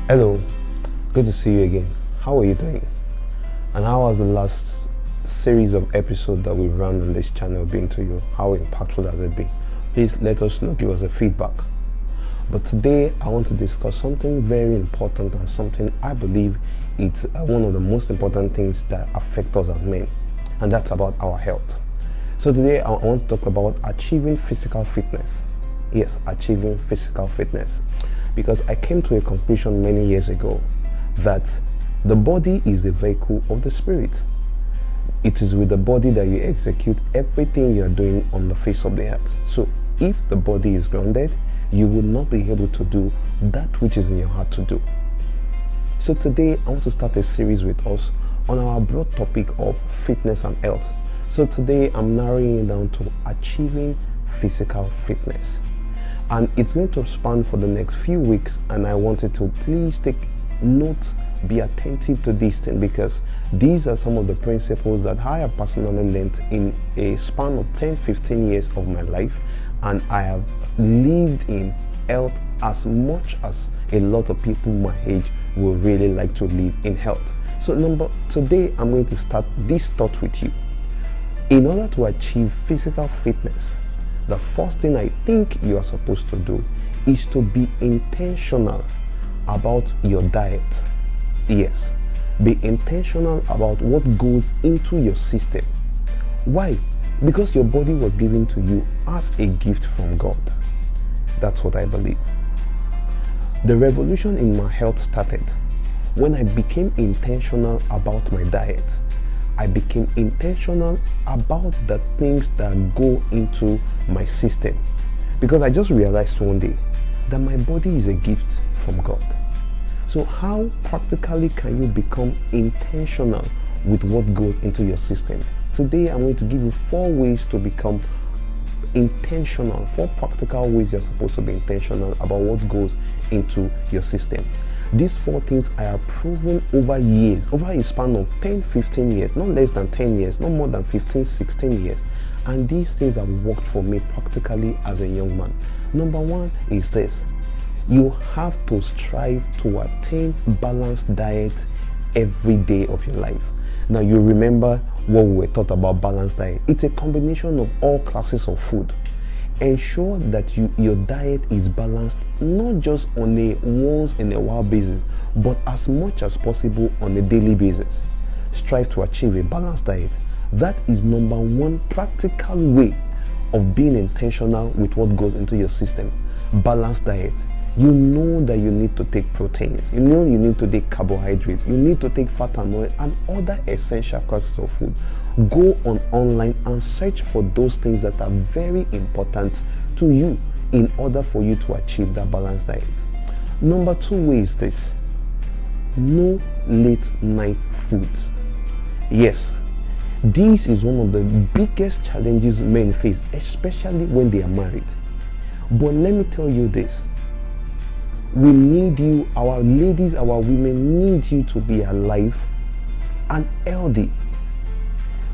Hello, good to see you again. How are you doing? And how has the last series of episodes that we've run on this channel been to you? How impactful has it been? Please let us know, give us a feedback. But today I want to discuss something very important and something I believe it's one of the most important things that affect us as men, and that's about our health. So today I want to talk about achieving physical fitness. Yes, achieving physical fitness. Because I came to a conclusion many years ago that the body is the vehicle of the spirit. It is with the body that you execute everything you are doing on the face of the earth. So if the body is grounded, you will not be able to do that which is in your heart to do. So today I want to start a series with us on our broad topic of fitness and health. So today I'm narrowing it down to achieving physical fitness. And it's going to span for the next few weeks, and I wanted to please take note, be attentive to this thing, because these are some of the principles that I have personally learned in a span of 10-15 years of my life, and I have lived in health as much as a lot of people my age will really like to live in health. So today I'm going to start this thought with you. In order to achieve physical fitness, the first thing I think you are supposed to do is to be intentional about your diet. Yes, be intentional about what goes into your system. Why? Because your body was given to you as a gift from God. That's what I believe. The revolution in my health started when I became intentional about my diet. I became intentional about the things that go into my system, because I just realized one day that my body is a gift from God. So how practically can you become intentional with what goes into your system? Today I'm going to give you 4 ways to become intentional, 4 practical ways you're supposed to be intentional about what goes into your system. These 4 things I have proven over years, over a span of 10-15 years, not less than 10 years, not more than 15-16 years. And these things have worked for me practically as a young man. Number 1 is this: you have to strive to attain balanced diet every day of your life. Now you remember what we were taught about balanced diet. It's a combination of all classes of food. Ensure that your diet is balanced, not just on a once in a while basis, but as much as possible on a daily basis. Strive to achieve a balanced diet. That is number 1 practical way of being intentional with what goes into your system. Balanced diet. You know that you need to take proteins, you know you need to take carbohydrates, you need to take fat and oil and other essential classes of food. Go online and search for those things that are very important to you in order for you to achieve that balanced diet. Number 2 way is this: no late night foods. Yes, this is one of the biggest challenges men face, especially when they are married. But let me tell you this: we need you, our ladies, our women need you to be alive and healthy.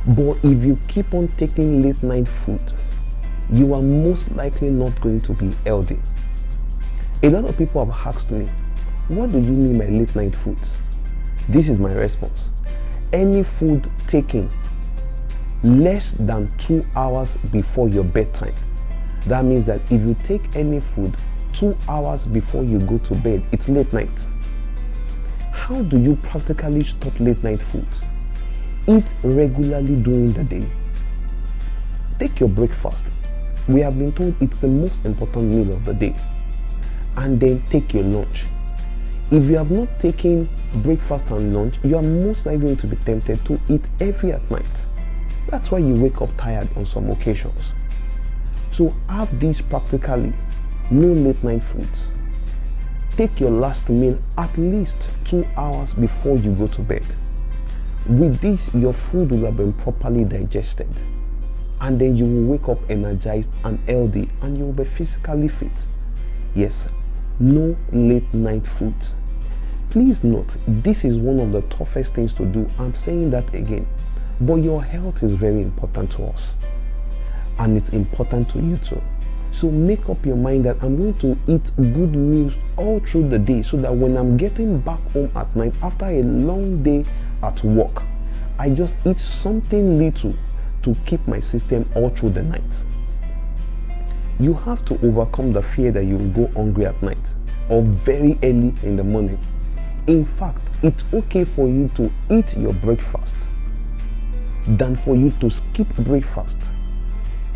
But if you keep on taking late night food, you are most likely not going to be healthy. A lot of people have asked me, what do you mean by late night foods? This is my response: any food taken less than 2 hours before your bedtime. That means that if you take any food 2 hours before you go to bed, it's late night. How do you practically stop late night foods? Eat regularly during the day. Take your breakfast. We have been told it's the most important meal of the day. And then take your lunch. If you have not taken breakfast and lunch, you are most likely going to be tempted to eat heavy at night. That's why you wake up tired on some occasions. So have this practically: no late night foods. Take your last meal at least 2 hours before you go to bed. With this, your food will have been properly digested, and then you will wake up energized and healthy, and you will be physically fit. Yes, no late night foods. Please note, this is one of the toughest things to do. I'm saying that again, but your health is very important to us, and it's important to you too. So make up your mind that I'm going to eat good meals all through the day, so that when I'm getting back home at night after a long day at work, I just eat something little to keep my system all through the night. You have to overcome the fear that you will go hungry at night or very early in the morning. In fact, it's okay for you to eat your breakfast than for you to skip breakfast,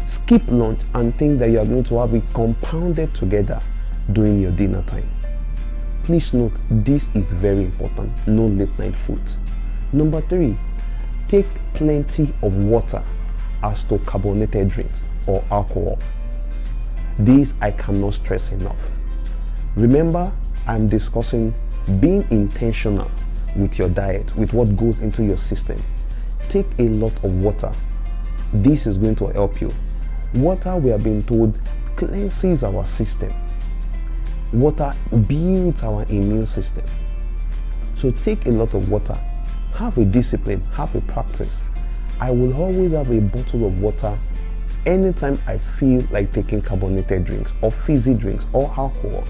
skip lunch, and think that you are going to have it compounded together during your dinner time. Please note, this is very important. No late night food. Number 3, take plenty of water as to carbonated drinks or alcohol. This I cannot stress enough. Remember, I'm discussing being intentional with your diet, with what goes into your system. Take a lot of water. This is going to help you. Water, we have been told, cleanses our system. Water builds our immune system. So take a lot of water. Have a discipline, have a practice. I will always have a bottle of water anytime I feel like taking carbonated drinks or fizzy drinks or alcohol,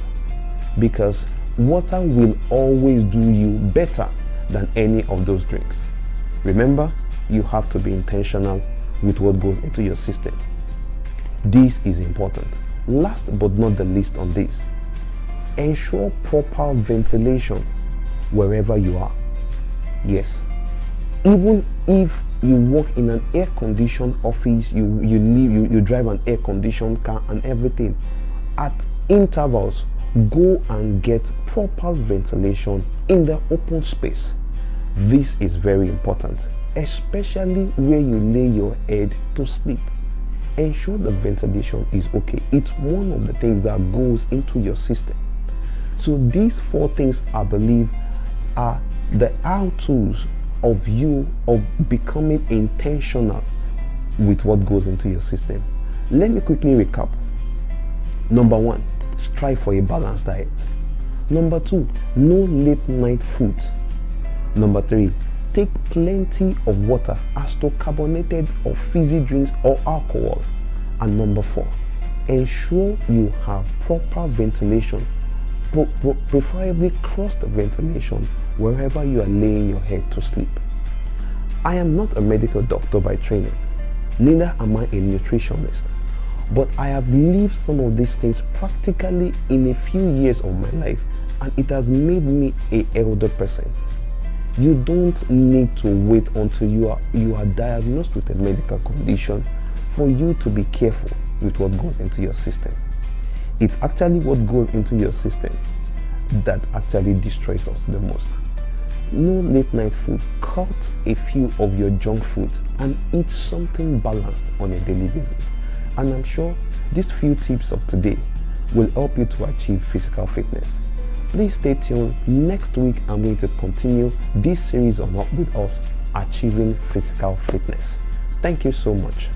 because water will always do you better than any of those drinks. Remember, you have to be intentional with what goes into your system. This is important. Last but not the least on this, ensure proper ventilation wherever you are. Yes, even if you work in an air-conditioned office, you drive an air-conditioned car and everything, at intervals, go and get proper ventilation in the open space. This is very important, especially where you lay your head to sleep. Ensure the ventilation is okay. It's one of the things that goes into your system. So these 4 things, I believe, are the how-tos of you of becoming intentional with what goes into your system. Let me quickly recap. Number 1, strive for a balanced diet. Number 2, no late night foods. Number 3, take plenty of water as to carbonated or fizzy drinks or alcohol. And number 4, ensure you have proper ventilation, preferably crossed ventilation wherever you are laying your head to sleep. I am not a medical doctor by training, neither am I a nutritionist, but I have lived some of these things practically in a few years of my life, and it has made me an elder person. You don't need to wait until you are diagnosed with a medical condition for you to be careful with what goes into your system. It's actually what goes into your system that actually destroys us the most. No late night food. Cut a few of your junk foods and eat something balanced on a daily basis. And I'm sure these few tips of today will help you to achieve physical fitness. Please stay tuned. Next week, I'm going to continue this series on with us achieving physical fitness. Thank you so much.